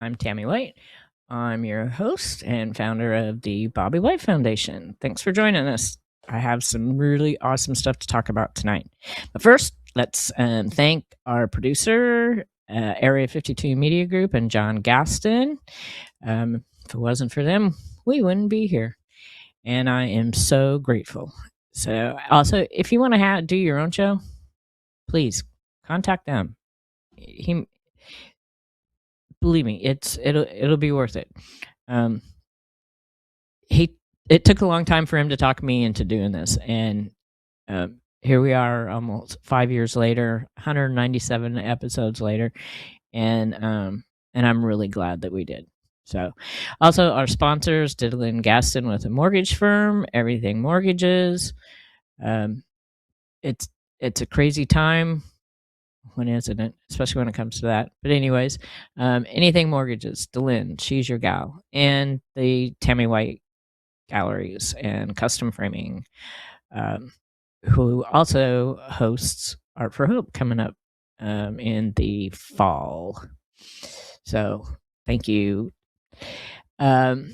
I'm Tammy White. I'm your host and founder of the Bobby White Foundation. Thanks for joining us. I have some really awesome stuff to talk about tonight. But first, let's thank our producer, Area 52 Media Group, and John Gaston. If it wasn't for them, we wouldn't be here. And I am so grateful. So, also, if you want to do your own show, please contact them. Believe me, it'll be worth it. Um, it took a long time for him to talk me into doing this, and here we are, almost 5 years later, 197 episodes later, and I'm really glad that we did. So, also our sponsors, Diddle and Gaston with a mortgage firm, Everything Mortgages. It's a crazy time. When isn't it? Especially when it comes to that. But anyways, anything mortgages, Delynn, she's your gal, and the Tammy White Galleries and Custom Framing, who also hosts Art for Hope coming up in the fall. So thank you. Other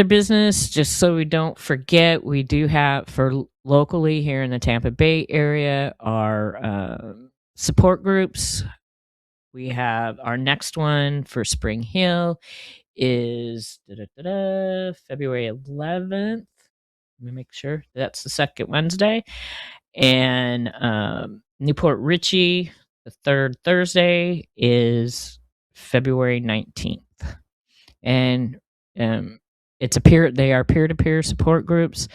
business, just so we don't forget, we do have for locally here in the Tampa Bay area our support groups. We have our next one for Spring Hill is February 11th. Let me make sure that's the second Wednesday. And Newport Richie, the third Thursday, is February 19th. And they are peer-to-peer support groups.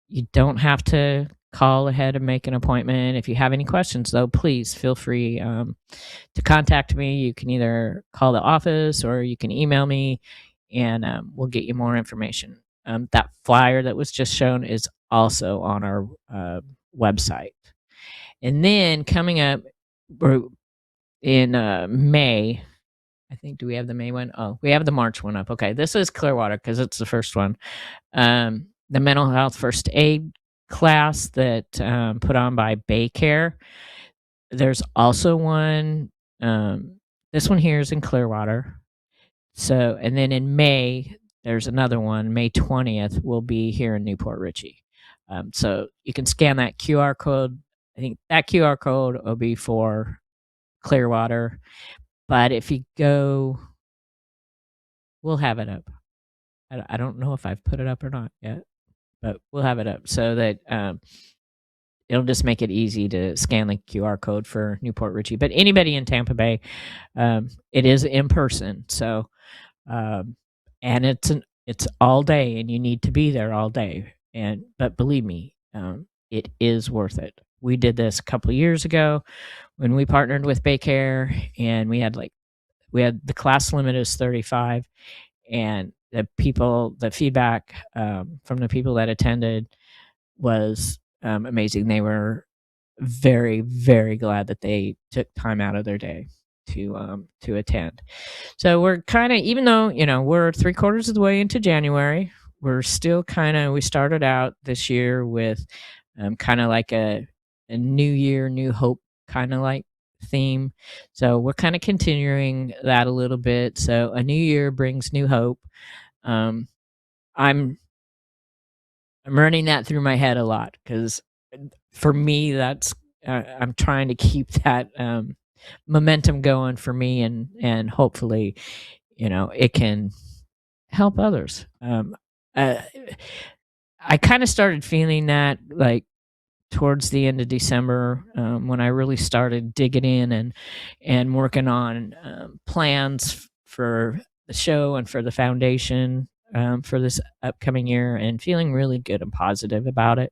You don't have to call ahead and make an appointment. If you have any questions, though, please feel free to contact me. You can either call the office or you can email me, and we'll get you more information. That flyer that was just shown is also on our website. And then coming up in May, I think, do we have the May one? Oh, we have the March one up. Okay, this is Clearwater because it's the first one. The mental health first aid class that put on by Baycare. There's also one. This one here is in Clearwater. So, and then in May, there's another one. May 20th will be here in Newport Richie. So you can scan that QR code. I think that QR code will be for Clearwater. But if you go, we'll have it up. I don't know if I've put it up or not yet, but we'll have it up so that it'll just make it easy to scan the QR code for Newport Richie. But anybody in Tampa Bay, it is in person. So, and it's all day, and you need to be there all day. But believe me, it is worth it. We did this a couple of years ago when we partnered with Baycare, and we had the class limit is 35, and the feedback from the people that attended was amazing. They were very, very glad that they took time out of their day to attend. So we're kind of, even though we're 3/4 of the way into January, we're still we started out this year with kind of like a new year, new hope kind of like theme. So we're kind of continuing that a little bit. So a new year brings new hope. I'm running that through my head a lot because for me, that's I'm trying to keep that momentum going for me, and hopefully, it can help others. I kind of started feeling that like towards the end of December when I really started digging in and working on plans for the show and for the foundation for this upcoming year, and feeling really good and positive about it.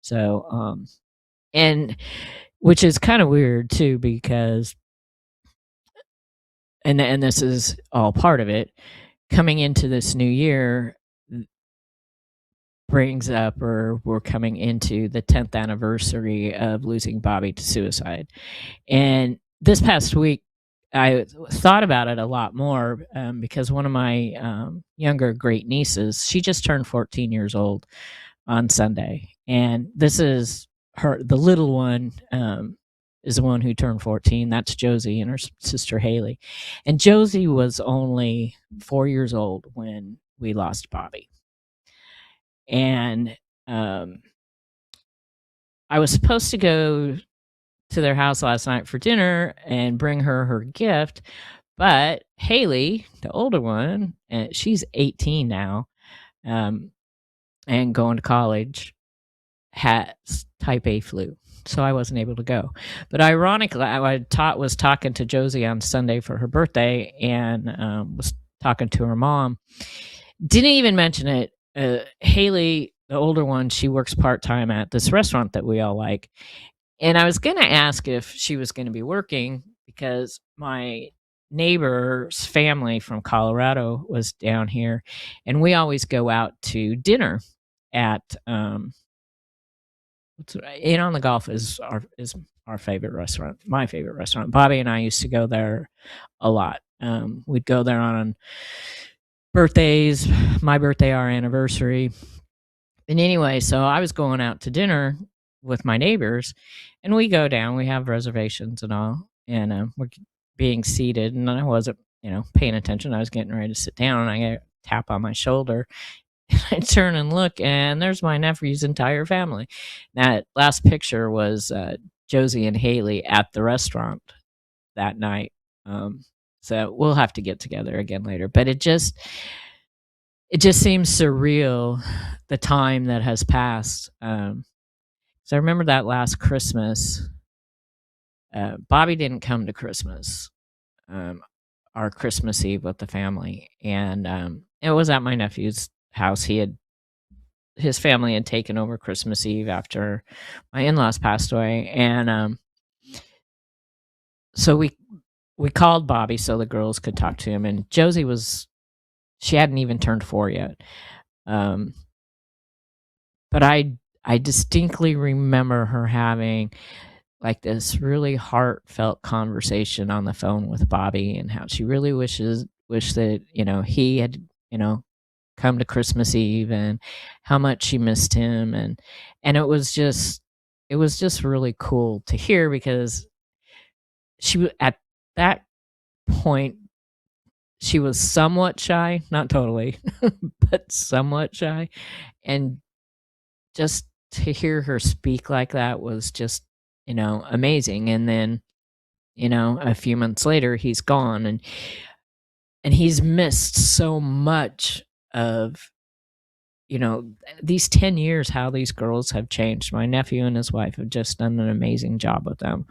So, and which is kind of weird too, because, and this is all part of it, coming into this new year brings up, or we're coming into the 10th anniversary of losing Bobby to suicide. And this past week, I thought about it a lot more because one of my younger great nieces, she just turned 14 years old on Sunday. And this is the little one. is the one who turned 14. That's Josie and her sister Haley. And Josie was only 4 years old when we lost Bobby. And I was supposed to go to their house last night for dinner and bring her gift. But Haley, the older one, and she's 18 now, and going to college, has type A flu. So I wasn't able to go. But ironically, I was talking to Josie on Sunday for her birthday, and was talking to her mom. Didn't even mention it. Haley, the older one, she works part-time at this restaurant that we all like. And I was going to ask if she was going to be working because my neighbor's family from Colorado was down here, and we always go out to dinner at In on the Golf is our favorite restaurant, my favorite restaurant. Bobby and I used to go there a lot. We'd go there on birthdays, my birthday, our anniversary. And anyway, so I was going out to dinner with my neighbors, and we go down. We have reservations and all, and we're being seated. And I wasn't, paying attention. I was getting ready to sit down, and I get a tap on my shoulder. I turn and look, and there's my nephew's entire family. That last picture was Josie and Haley at the restaurant that night. So we'll have to get together again later. But it just seems surreal, the time that has passed. So I remember that last Christmas. Bobby didn't come to Christmas, our Christmas Eve with the family, and it was at my nephew's house. His family had taken over Christmas Eve after my in-laws passed away, and so we called Bobby so the girls could talk to him. And Josie she hadn't even turned 4 yet, but I distinctly remember her having like this really heartfelt conversation on the phone with Bobby, and how she really wished that he had come to Christmas Eve, and how much she missed him, and it was just really cool to hear, because at that point she was somewhat shy, not totally, but somewhat shy, and just to hear her speak like that was just amazing. And then a few months later he's gone, and he's missed so much of these 10 years, how these girls have changed. My nephew and his wife have just done an amazing job with them.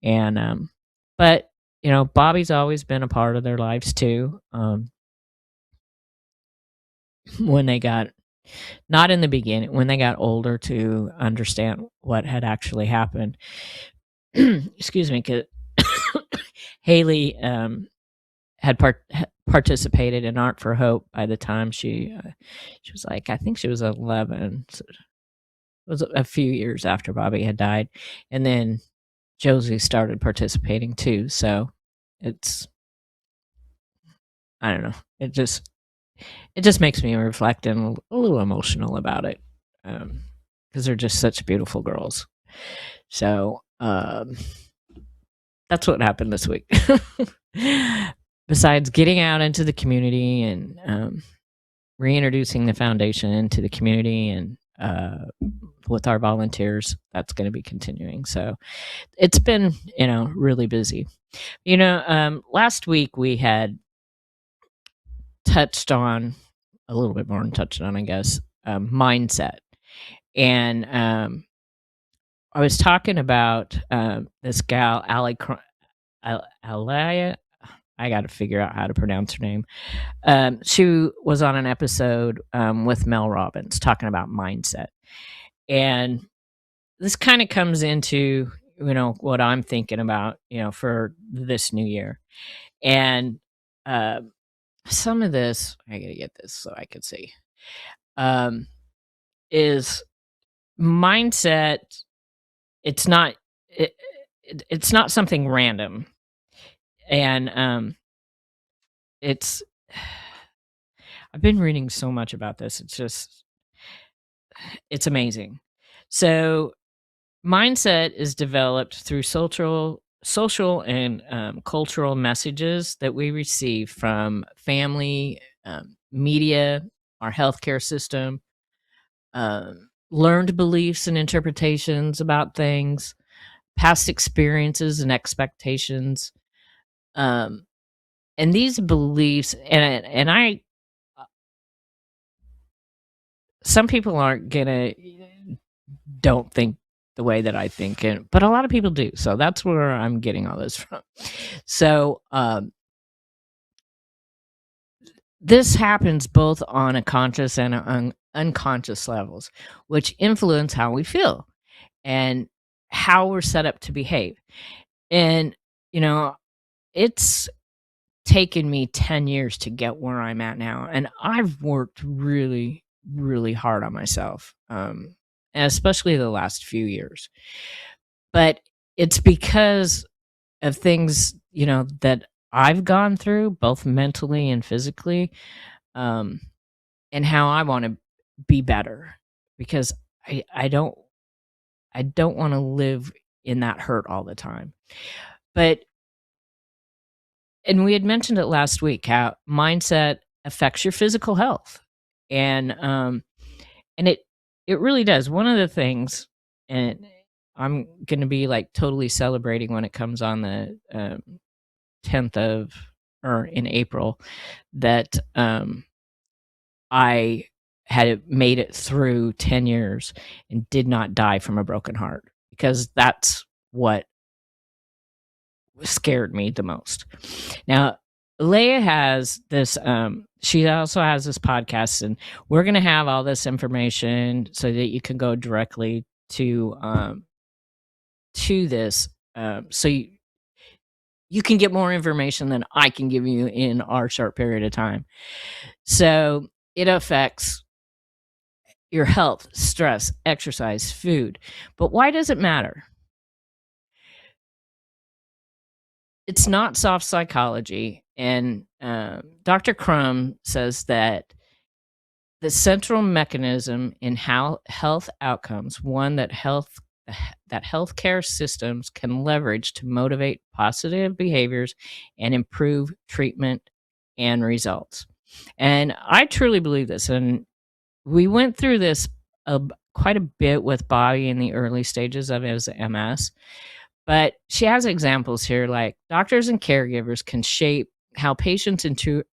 And but Bobby's always been a part of their lives too. When they got, not in the beginning, when they got older, to understand what had actually happened. Excuse me, 'cause Haley had participated in Art for Hope by the time she was like, I think she was 11. So it was a few years after Bobby had died, and then Josie started participating too. So I don't know. It just makes me reflect and a little emotional about it, because they're just such beautiful girls. So that's what happened this week. Besides getting out into the community and reintroducing the foundation into the community, and with our volunteers, that's going to be continuing. So it's been really busy. Last week we had touched on a little bit more than touched on, I guess, mindset. And I was talking about this gal, Alia. I got to figure out how to pronounce her name. She was on an episode with Mel Robbins talking about mindset. And this kind of comes into, what I'm thinking about, for this new year. And some of this, I got to get this so I can see, is mindset. It's not, it's not something random. And it's, I've been reading so much about this. It's amazing. So mindset is developed through social and cultural messages that we receive from family, media, our healthcare system, learned beliefs and interpretations about things, past experiences and expectations. Um, and these beliefs, and I, some people aren't gonna don't think the way that I think, but a lot of people do. So that's where I'm getting all this from. So this happens both on a conscious and unconscious levels, which influence how we feel and how we're set up to behave. And you know, it's taken me 10 years to get where I'm at now, and I've worked really, really hard on myself, and especially the last few years. But it's because of things, that I've gone through, both mentally and physically, um, and how I want to be better, because I don't want to live in that hurt all the time. But and we had mentioned it last week, how mindset affects your physical health, and it really does. One of the things, and I'm going to be like totally celebrating when it comes on the 10th of, or in April, that I had made it through 10 years and did not die from a broken heart, because that's what scared me the most. Now, Leia has this, she also has this podcast, and we're going to have all this information so that you can go directly to this, so you can get more information than I can give you in our short period of time. So it affects your health, stress, exercise, food. But why does it matter? It's not soft psychology. And Dr. Crum says that the central mechanism in how health outcomes, one that healthcare systems can leverage to motivate positive behaviors and improve treatment and results. And I truly believe this. And we went through this quite a bit with Bobby in the early stages of his MS. But she has examples here, like doctors and caregivers can shape how patients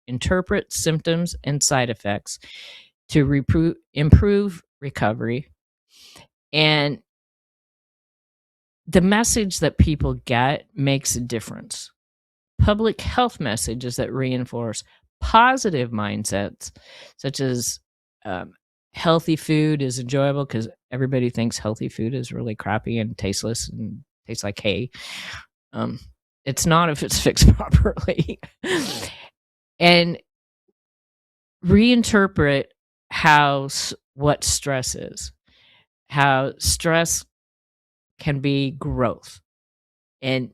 interpret symptoms and side effects to improve recovery. And the message that people get makes a difference. Public health messages that reinforce positive mindsets, such as healthy food is enjoyable, because everybody thinks healthy food is really crappy and tasteless and tastes like hay. It's not if it's fixed properly. And reinterpret what stress is, how stress can be growth, and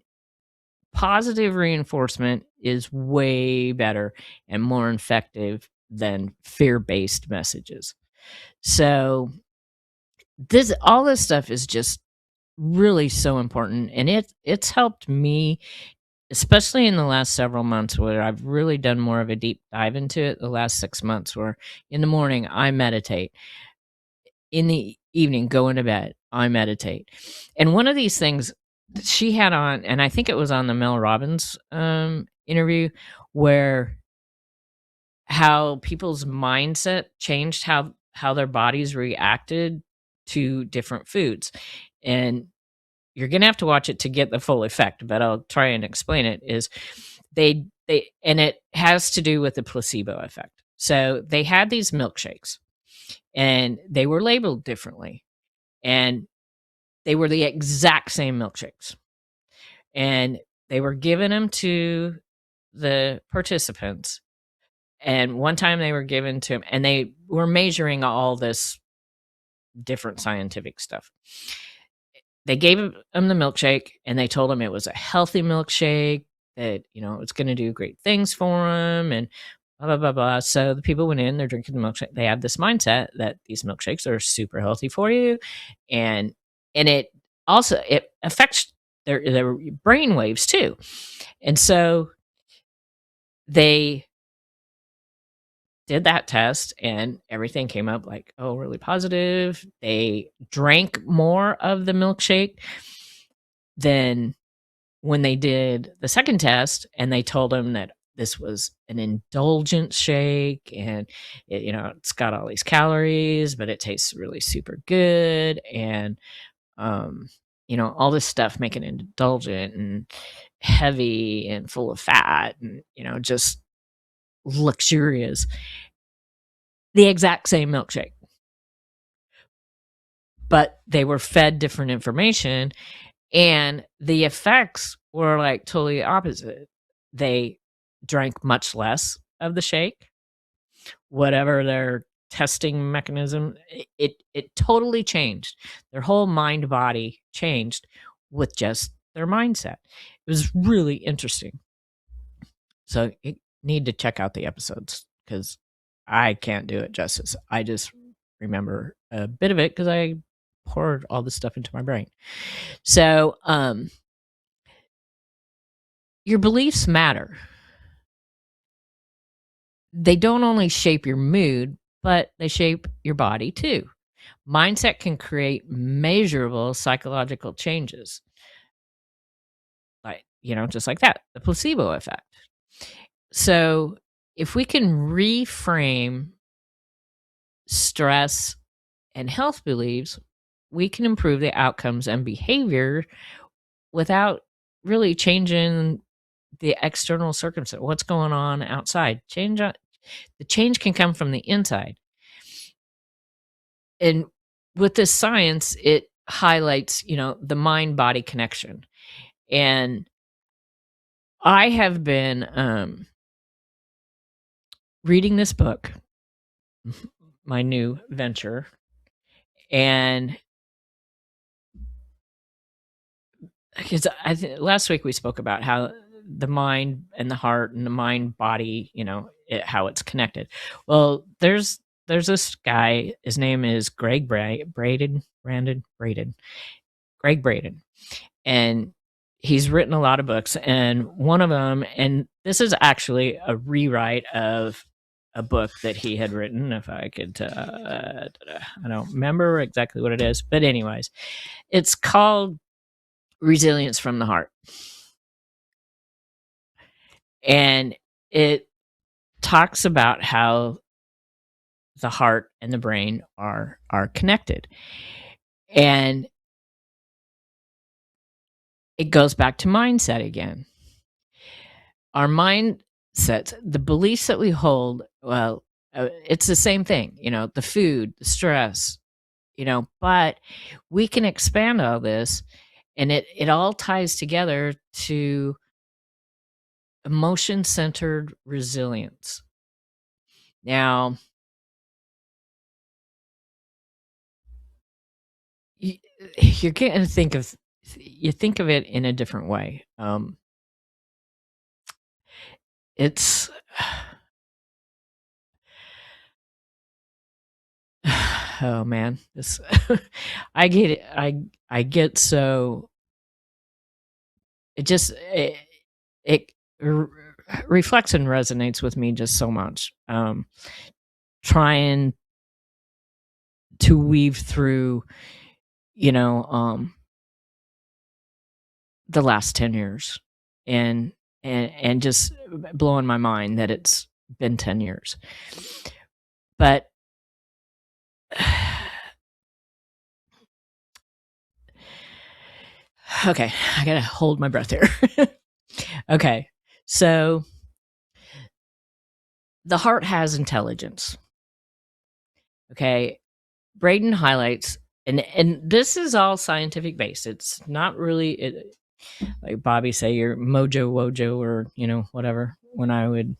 positive reinforcement is way better and more effective than fear-based messages. So all this stuff is just really so important, and it's helped me, especially in the last several months, where I've really done more of a deep dive into it. The last 6 months, where in the morning I meditate, in the evening going to bed I meditate. And one of these things that she had on, and I think it was on the Mel Robbins interview, where how people's mindset changed how their bodies reacted to different foods. And you're gonna have to watch it to get the full effect, but I'll try and explain it. Is they and it has to do with the placebo effect. So they had these milkshakes, and they were labeled differently, and they were the exact same milkshakes, and they were giving them to the participants. And one time they were given to them, and they were measuring all this different scientific stuff. They gave him the milkshake, and they told him it was a healthy milkshake, that, it's going to do great things for him, and blah, blah, blah, blah. So the people went in, they're drinking the milkshake. They have this mindset that these milkshakes are super healthy for you. And it also it affects their brain waves too. And so they did that test and everything came up like, oh, really positive. They drank more of the milkshake than when they did the second test, and they told them that this was an indulgent shake, and it's got all these calories, but it tastes really super good, and all this stuff making it indulgent and heavy and full of fat and just luxurious. The exact same milkshake, but they were fed different information, and the effects were like totally opposite. They drank much less of the shake, whatever their testing mechanism, it totally changed. Their whole mind body changed with just their mindset. It was really interesting. So you need to check out the episodes because I can't do it justice. I just remember a bit of it because I poured all this stuff into my brain. So, your beliefs matter. They don't only shape your mood, but they shape your body too. Mindset can create measurable psychological changes. Like, just like that, the placebo effect. So, if we can reframe stress and health beliefs, we can improve the outcomes and behavior without really changing the external circumstance. What's going on outside? The change can come from the inside. And with this science, it highlights, the mind body connection. And I have been reading this book, my new venture, and because last week we spoke about how the mind and the heart and the mind body, how it's connected. Well, there's this guy. His name is Gregg Braden, Gregg Braden, and he's written a lot of books. And one of them, and this is actually a rewrite of a book that he had written. If I could, I don't remember exactly what it is, but anyways, it's called Resilience from the Heart. And it talks about how the heart and the brain are connected. And it goes back to mindset again. Our mindsets, the beliefs that we hold, well, it's the same thing, the food, the stress, but we can expand all this, and it all ties together to emotion-centered resilience. Now, you're going to think of it in a different way. It's oh man, this I get it. I get so it just it reflects and resonates with me just so much. Trying to weave through, the last 10 years and just blowing my mind that it's been 10 years. But okay, I gotta hold my breath here. Okay, so the heart has intelligence. Okay, Braden highlights, and this is all scientific based. It's not really like Bobby say, your mojo wojo or whatever. When I would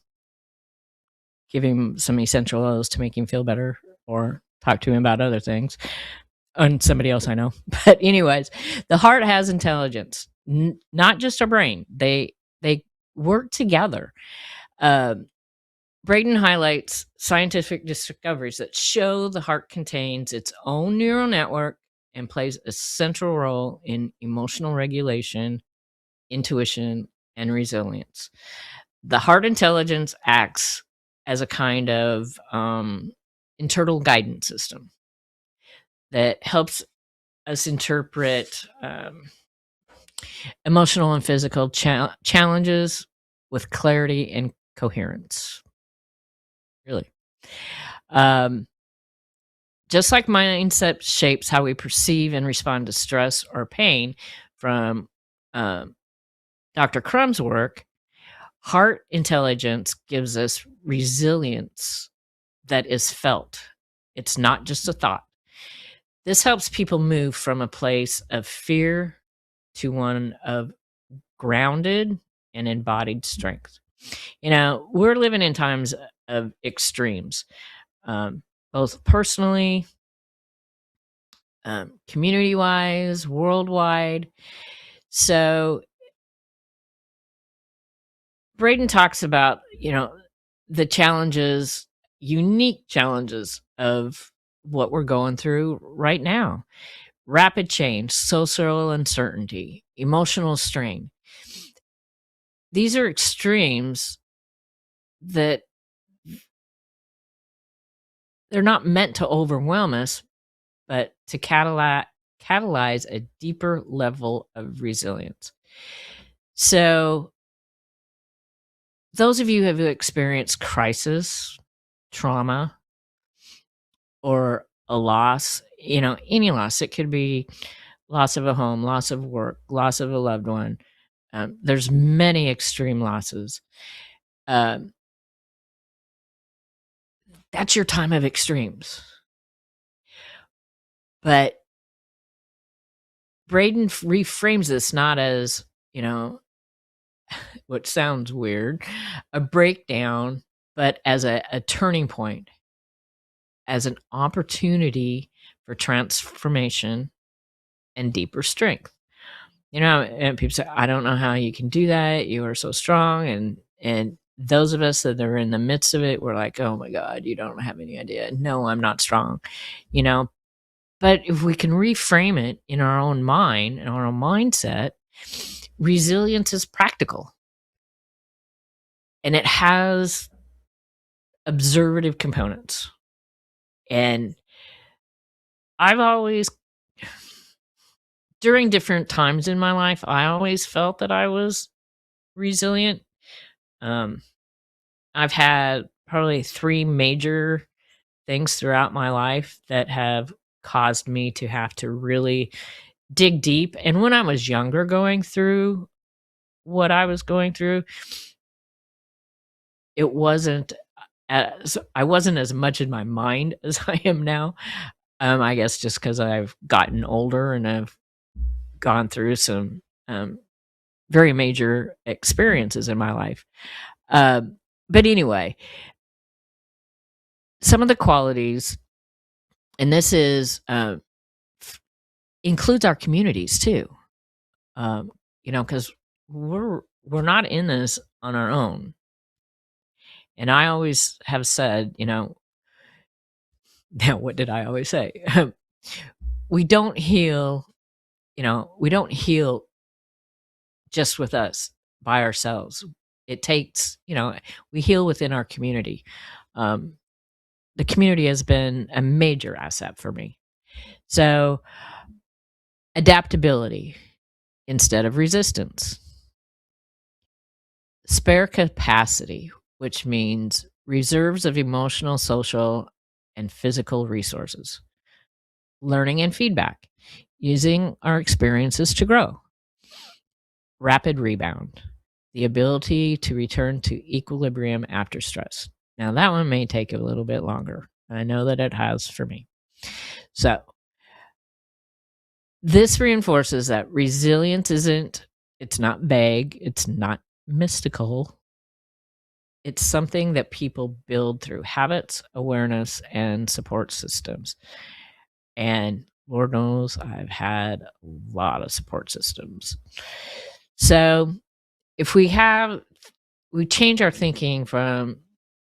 give him some essential oils to make him feel better, or talk to him about other things, and somebody else I know. But anyways, the heart has intelligence, not just our brain. They work together. Braden highlights scientific discoveries that show the heart contains its own neural network and plays a central role in emotional regulation, intuition, and resilience. The heart intelligence acts as a kind of internal guidance system that helps us interpret emotional and physical challenges with clarity and coherence. Really. Just like mindset shapes how we perceive and respond to stress or pain from Dr. Crum's work, heart intelligence gives us resilience that is felt. It's not just a thought. This helps people move from a place of fear to one of grounded and embodied strength. We're living in times of extremes, both personally, community wise, worldwide. So Braden talks about, the challenges, unique challenges of what we're going through right now. Rapid change, social uncertainty, emotional strain. These are extremes that they're not meant to overwhelm us, but to catalyze a deeper level of resilience. So those of you who have experienced crisis, trauma, or a loss, any loss, it could be loss of a home, loss of work, loss of a loved one. There's many extreme losses. That's your time of extremes. But Braden reframes this not as, which sounds weird, a breakdown, but as a turning point, as an opportunity for transformation and deeper strength. And people say, I don't know how you can do that. You are so strong. And those of us that are in the midst of it, we're like, oh my God, you don't have any idea. No, I'm not strong, But if we can reframe it in our own mind and our own mindset, resilience is practical. And it has observative components. And I've always, during different times in my life, I always felt that I was resilient. I've had probably 3 major things throughout my life that have caused me to have to really dig deep. And when I was younger, going through what I was going through, I wasn't as much in my mind as I am now. I guess just because I've gotten older and I've gone through some very major experiences in my life. But anyway, some of the qualities, and this is includes our communities too. Because we're not in this on our own. And I always have said, now what did I always say? We don't heal, we don't heal just with us by ourselves. It takes, we heal within our community. The community has been a major asset for me. So adaptability instead of resistance. Spare capacity, which means reserves of emotional, social, and physical resources. Learning and feedback, using our experiences to grow. Rapid rebound, the ability to return to equilibrium after stress. Now, that one may take a little bit longer. I know that it has for me. So, this reinforces that resilience it's not vague, it's not mystical. It's something that people build through habits, awareness, and support systems. And Lord knows I've had a lot of support systems. So if we change our thinking from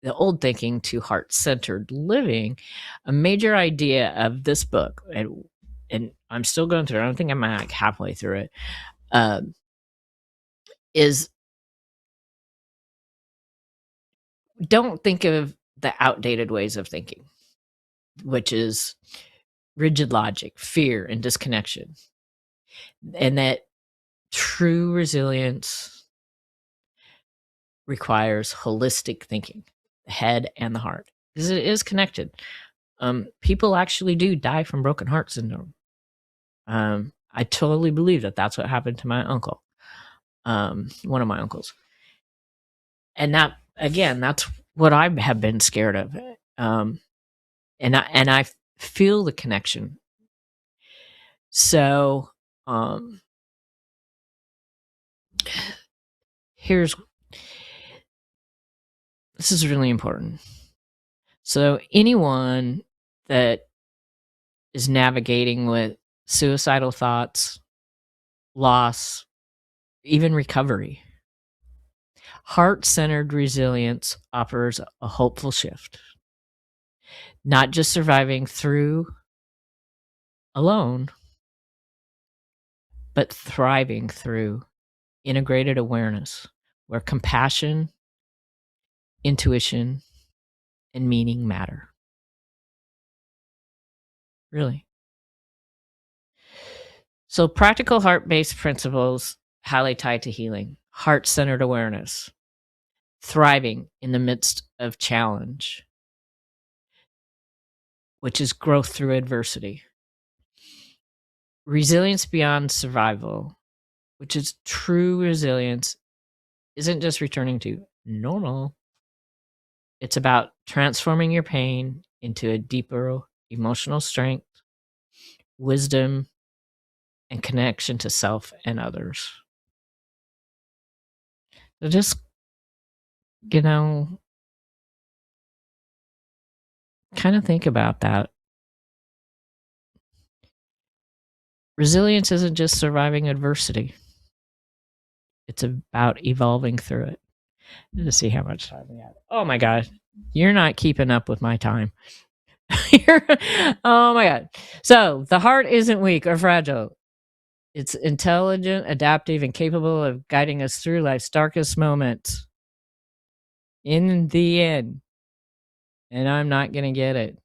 the old thinking to heart-centered living, a major idea of this book, and and I'm still going through it. I don't think I'm like halfway through it. Is don't think of the outdated ways of thinking, which is rigid logic, fear, and disconnection. And that true resilience requires holistic thinking, the head and the heart, because it is connected. People actually do die from broken heart syndrome. I totally believe that that's what happened to my uncle, one of my uncles. And that, again, that's what I have been scared of. And I feel the connection. So, this is really important. So anyone that is navigating with suicidal thoughts, loss, even recovery, heart-centered resilience offers a hopeful shift. Not just surviving through alone, but thriving through integrated awareness, where compassion, intuition, and meaning matter. Really. So practical heart-based principles highly tied to healing, heart-centered awareness, thriving in the midst of challenge, which is growth through adversity. Resilience beyond survival, which is true resilience, isn't just returning to normal. It's about transforming your pain into a deeper emotional strength, wisdom, and connection to self and others. So just, kind of think about that. Resilience isn't just surviving adversity. It's about evolving through it. Let's see how much time we have. Oh my God. You're not keeping up with my time. Oh my God. So the heart isn't weak or fragile. It's intelligent, adaptive, and capable of guiding us through life's darkest moments. In the end. And I'm not going to get it.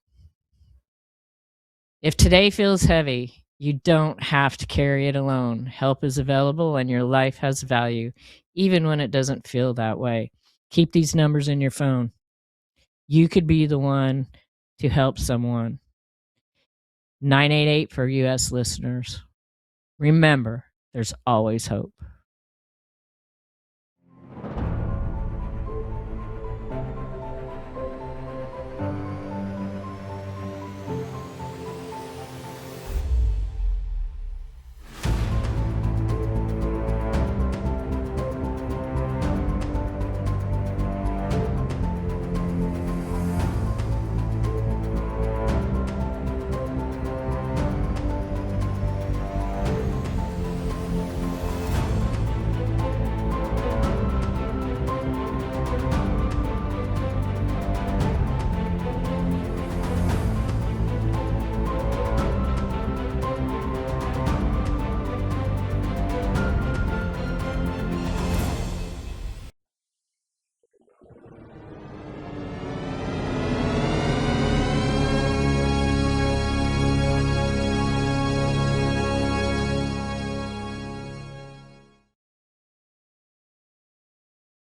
If today feels heavy, you don't have to carry it alone. Help is available and your life has value, even when it doesn't feel that way. Keep these numbers in your phone. You could be the one to help someone. 988 for US listeners. Remember, there's always hope.